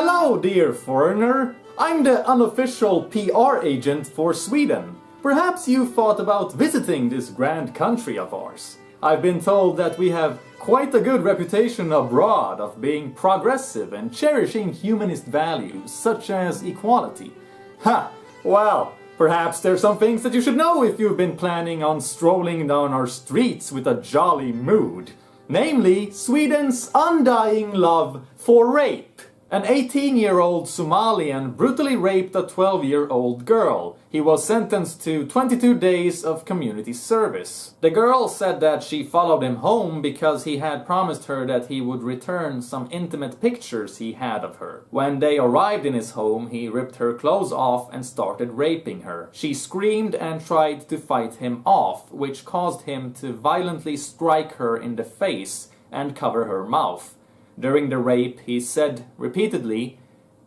Hello, dear foreigner! I'm the unofficial PR agent for Sweden. Perhaps you've thought about visiting this grand country of ours. I've been told that we have quite a good reputation abroad of being progressive and cherishing humanist values such as equality. Ha! Well, perhaps there's some things that you should know if you've been planning on strolling down our streets with a jolly mood. Namely, Sweden's undying love for rape. An 18-year-old Somalian brutally raped a 12-year-old girl. He was sentenced to 22 days of community service. The girl said that she followed him home because he had promised her that he would return some intimate pictures he had of her. When they arrived in his home, he ripped her clothes off and started raping her. She screamed and tried to fight him off, which caused him to violently strike her in the face and cover her mouth. During the rape, he said repeatedly,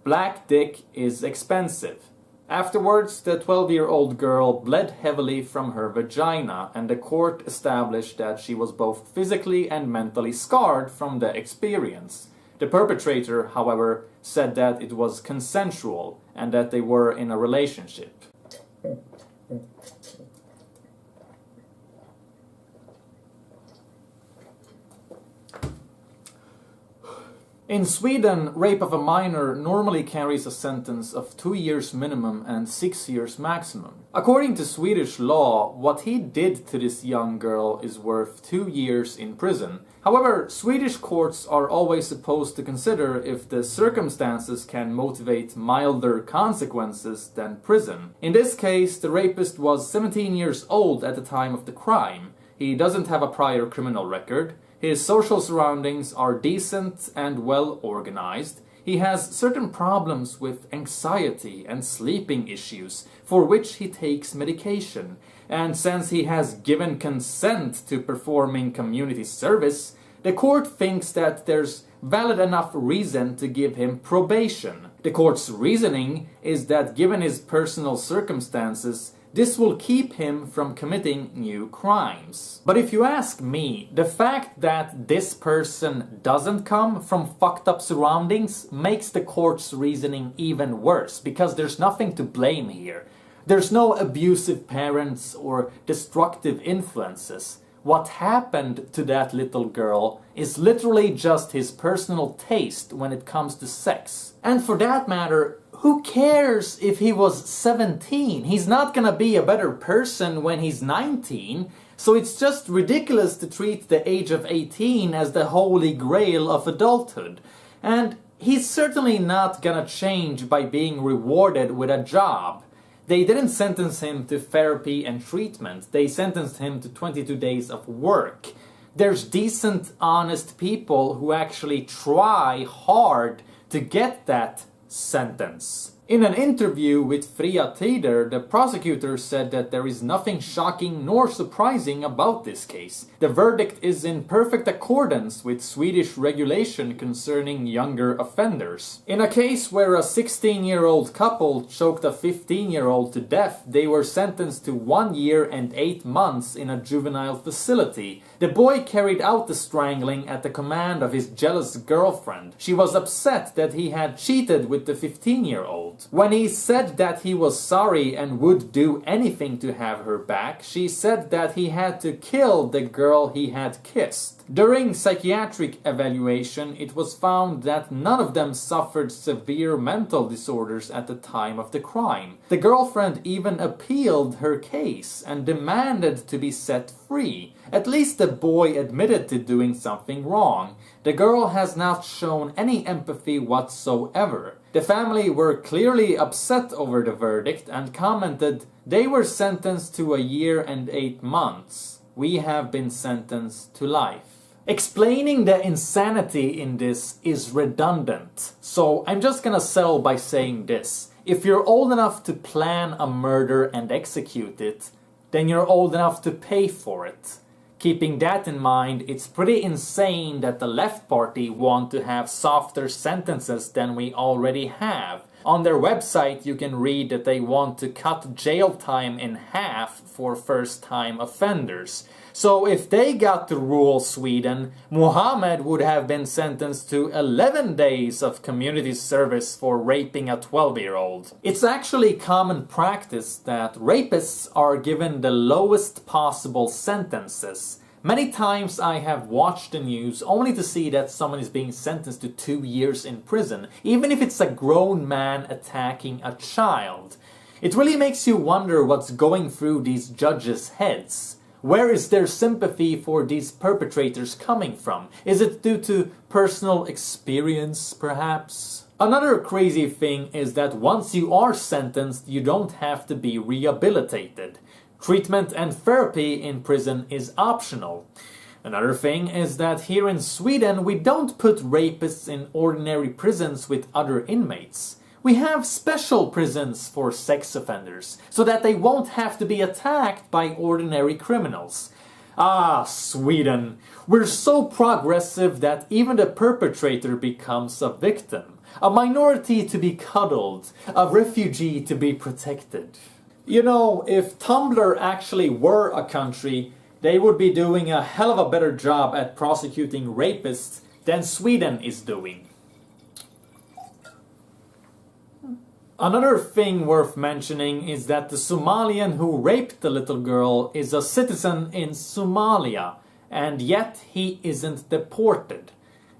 "Black dick is expensive." Afterwards, the 12-year-old girl bled heavily from her vagina, and the court established that she was both physically and mentally scarred from the experience. The perpetrator, however, said that it was consensual and that they were in a relationship. In Sweden, rape of a minor normally carries a sentence of 2 years minimum and 6 years maximum. According to Swedish law, what he did to this young girl is worth 2 years in prison. However, Swedish courts are always supposed to consider if the circumstances can motivate milder consequences than prison. In this case, the rapist was 17 years old at the time of the crime. He doesn't have a prior criminal record. His social surroundings are decent and well organized. He has certain problems with anxiety and sleeping issues, for which he takes medication. And since he has given consent to performing community service, the court thinks that there's valid enough reason to give him probation. The court's reasoning is that given his personal circumstances, this will keep him from committing new crimes. But if you ask me, the fact that this person doesn't come from fucked up surroundings makes the court's reasoning even worse, because there's nothing to blame here. There's no abusive parents or destructive influences. What happened to that little girl is literally just his personal taste when it comes to sex. And for that matter, who cares if he was 17? He's not gonna be a better person when he's 19. So it's just ridiculous to treat the age of 18 as the holy grail of adulthood. And he's certainly not gonna change by being rewarded with a job. They didn't sentence him to therapy and treatment. They sentenced him to 22 days of work. There's decent, honest people who actually try hard to get that sentence. In an interview with Fria Tider, the prosecutor said that there is nothing shocking nor surprising about this case. The verdict is in perfect accordance with Swedish regulation concerning younger offenders. In a case where a 16-year-old couple choked a 15-year-old to death, they were sentenced to 1 year and 8 months in a juvenile facility. The boy carried out the strangling at the command of his jealous girlfriend. She was upset that he had cheated with the 15-year-old. When he said that he was sorry and would do anything to have her back, she said that he had to kill the girl he had kissed. During psychiatric evaluation, it was found that none of them suffered severe mental disorders at the time of the crime. The girlfriend even appealed her case and demanded to be set free. At least the boy admitted to doing something wrong. The girl has not shown any empathy whatsoever. The family were clearly upset over the verdict and commented, "They were sentenced to 1 year and 8 months. We have been sentenced to life." Explaining the insanity in this is redundant, so I'm just gonna settle by saying this. If you're old enough to plan a murder and execute it, then you're old enough to pay for it. Keeping that in mind, it's pretty insane that the left party want to have softer sentences than we already have. On their website you can read that they want to cut jail time in half for first-time offenders. So if they got to rule Sweden, Muhammad would have been sentenced to 11 days of community service for raping a 12-year-old. It's actually common practice that rapists are given the lowest possible sentences. Many times I have watched the news only to see that someone is being sentenced to 2 years in prison, even if it's a grown man attacking a child. It really makes you wonder what's going through these judges' heads. Where is their sympathy for these perpetrators coming from? Is it due to personal experience, perhaps? Another crazy thing is that once you are sentenced, you don't have to be rehabilitated. Treatment and therapy in prison is optional. Another thing is that here in Sweden, we don't put rapists in ordinary prisons with other inmates. We have special prisons for sex offenders, so that they won't have to be attacked by ordinary criminals. Ah, Sweden. We're so progressive that even the perpetrator becomes a victim. A minority to be cuddled, a refugee to be protected. You know, if Tumblr actually were a country, they would be doing a hell of a better job at prosecuting rapists than Sweden is doing. Another thing worth mentioning is that the Somalian who raped the little girl is a citizen in Somalia, and yet he isn't deported.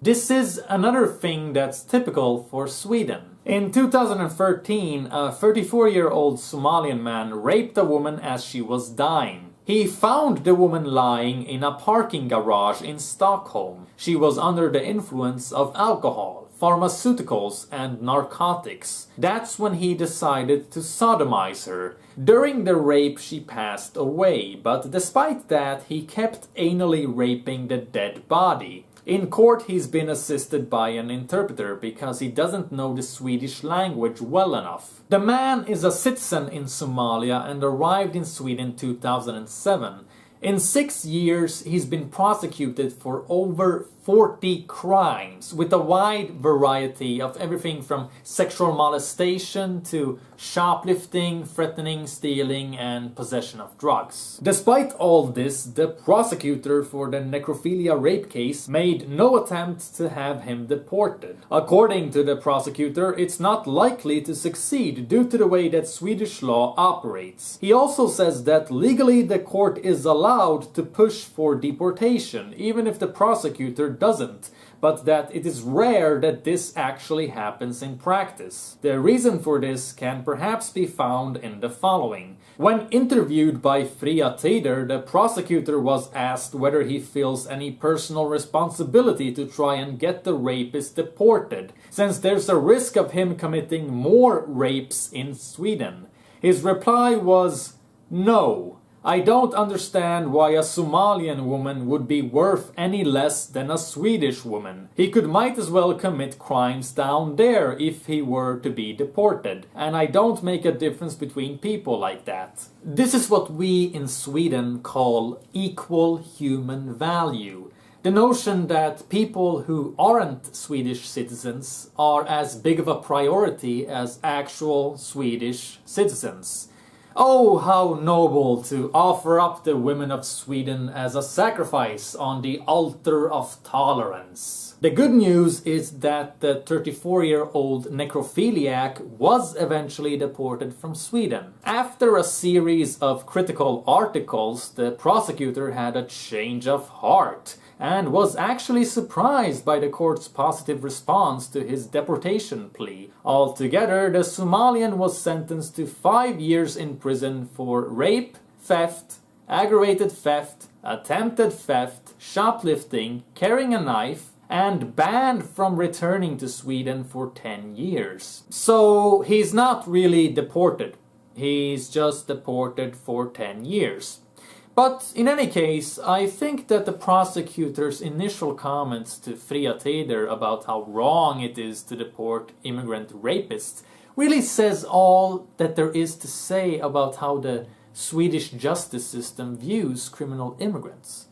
This is another thing that's typical for Sweden. In 2013, a 34-year-old Somalian man raped a woman as she was dying. He found the woman lying in a parking garage in Stockholm. She was under the influence of alcohol, pharmaceuticals and narcotics. That's when he decided to sodomize her. During the rape she passed away, but despite that he kept anally raping the dead body. In court he's been assisted by an interpreter because he doesn't know the Swedish language well enough. The man is a citizen in Somalia and arrived in Sweden in 2007. In 6 years, he's been prosecuted for over 40 crimes, with a wide variety of everything from sexual molestation to shoplifting, threatening, stealing, and possession of drugs. Despite all this, the prosecutor for the necrophilia rape case made no attempt to have him deported. According to the prosecutor, it's not likely to succeed due to the way that Swedish law operates. He also says that legally the court is allowed to push for deportation, even if the prosecutor doesn't, but that it is rare that this actually happens in practice. The reason for this can perhaps be found in the following. When interviewed by Fria Tider, the prosecutor was asked whether he feels any personal responsibility to try and get the rapist deported, since there's a risk of him committing more rapes in Sweden. His reply was, "No. I don't understand why a Somalian woman would be worth any less than a Swedish woman. He might as well commit crimes down there if he were to be deported, and I don't make a difference between people like that." This is what we in Sweden call equal human value. The notion that people who aren't Swedish citizens are as big of a priority as actual Swedish citizens. Oh, how noble to offer up the women of Sweden as a sacrifice on the altar of tolerance. The good news is that the 34-year-old necrophiliac was eventually deported from Sweden. After a series of critical articles, the prosecutor had a change of heart and was actually surprised by the court's positive response to his deportation plea. Altogether, the Somalian was sentenced to 5 years in prison for rape, theft, aggravated theft, attempted theft, shoplifting, carrying a knife, and banned from returning to Sweden for 10 years. So he's not really deported. He's just deported for 10 years. But in any case, I think that the prosecutor's initial comments to Fria Tider about how wrong it is to deport immigrant rapists really says all that there is to say about how the Swedish justice system views criminal immigrants.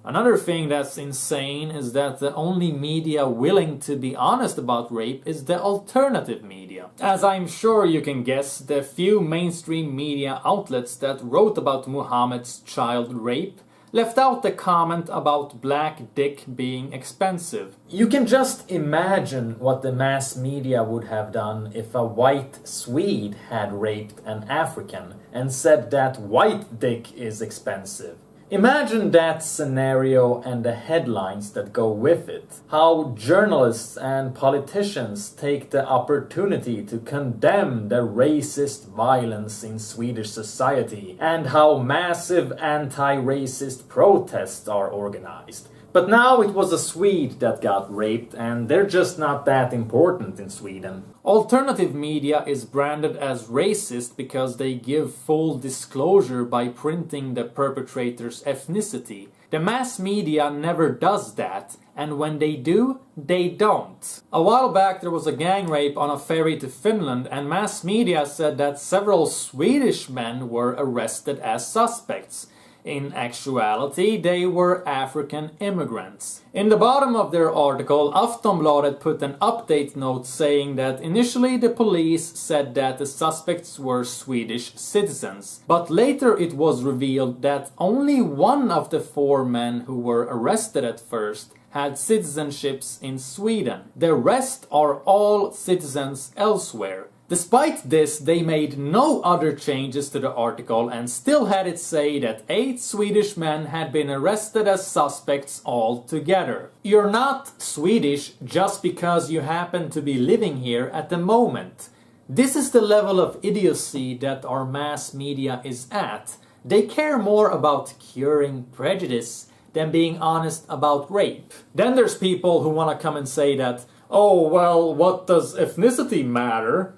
Another thing that's insane is that the only media willing to be honest about rape is the alternative media. As I'm sure you can guess, the few mainstream media outlets that wrote about Muhammad's child rape left out the comment about black dick being expensive. You can just imagine what the mass media would have done if a white Swede had raped an African and said that white dick is expensive. Imagine that scenario and the headlines that go with it. How journalists and politicians take the opportunity to condemn the racist violence in Swedish society and how massive anti-racist protests are organized. But now it was a Swede that got raped, and they're just not that important in Sweden. Alternative media is branded as racist because they give full disclosure by printing the perpetrator's ethnicity. The mass media never does that, and when they do, they don't. A while back there was a gang rape on a ferry to Finland, and mass media said that several Swedish men were arrested as suspects. In actuality, they were African immigrants. In the bottom of their article, Aftonbladet put an update note saying that initially the police said that the suspects were Swedish citizens, but later it was revealed that only one of the 4 men who were arrested at first had citizenships in Sweden. The rest are all citizens elsewhere. Despite this, they made no other changes to the article and still had it say that 8 Swedish men had been arrested as suspects altogether. You're not Swedish just because you happen to be living here at the moment. This is the level of idiocy that our mass media is at. They care more about curing prejudice than being honest about rape. Then there's people who want to come and say that, oh, well, what does ethnicity matter?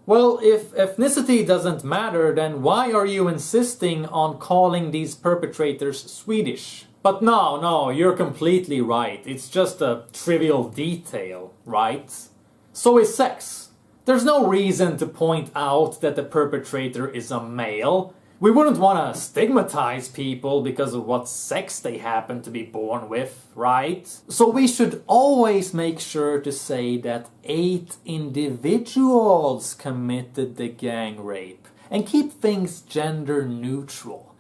Well, if ethnicity doesn't matter, then why are you insisting on calling these perpetrators Swedish? But no, you're completely right. It's just a trivial detail, right? So is sex. There's no reason to point out that the perpetrator is a male. We wouldn't want to stigmatize people because of what sex they happen to be born with, right? So we should always make sure to say that 8 individuals committed the gang rape and keep things gender neutral.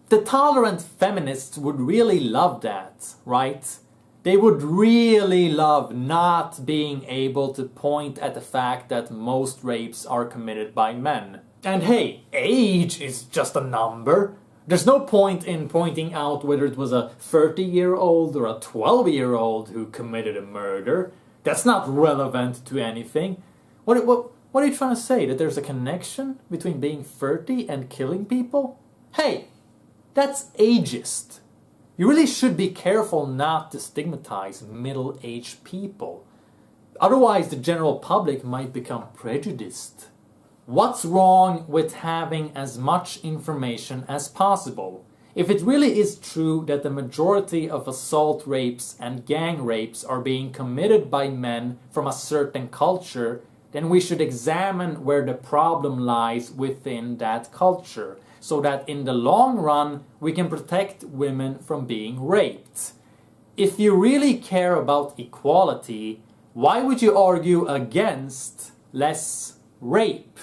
The tolerant feminists would really love that, right? They would really love not being able to point at the fact that most rapes are committed by men. And hey, age is just a number. There's no point in pointing out whether it was a 30-year-old or a 12-year-old who committed a murder. That's not relevant to anything. What are you trying to say? That there's a connection between being 30 and killing people? Hey, that's ageist. You really should be careful not to stigmatize middle-aged people. Otherwise, the general public might become prejudiced. What's wrong with having as much information as possible? If it really is true that the majority of assault rapes and gang rapes are being committed by men from a certain culture, then we should examine where the problem lies within that culture, so that in the long run we can protect women from being raped. If you really care about equality, why would you argue against less rape?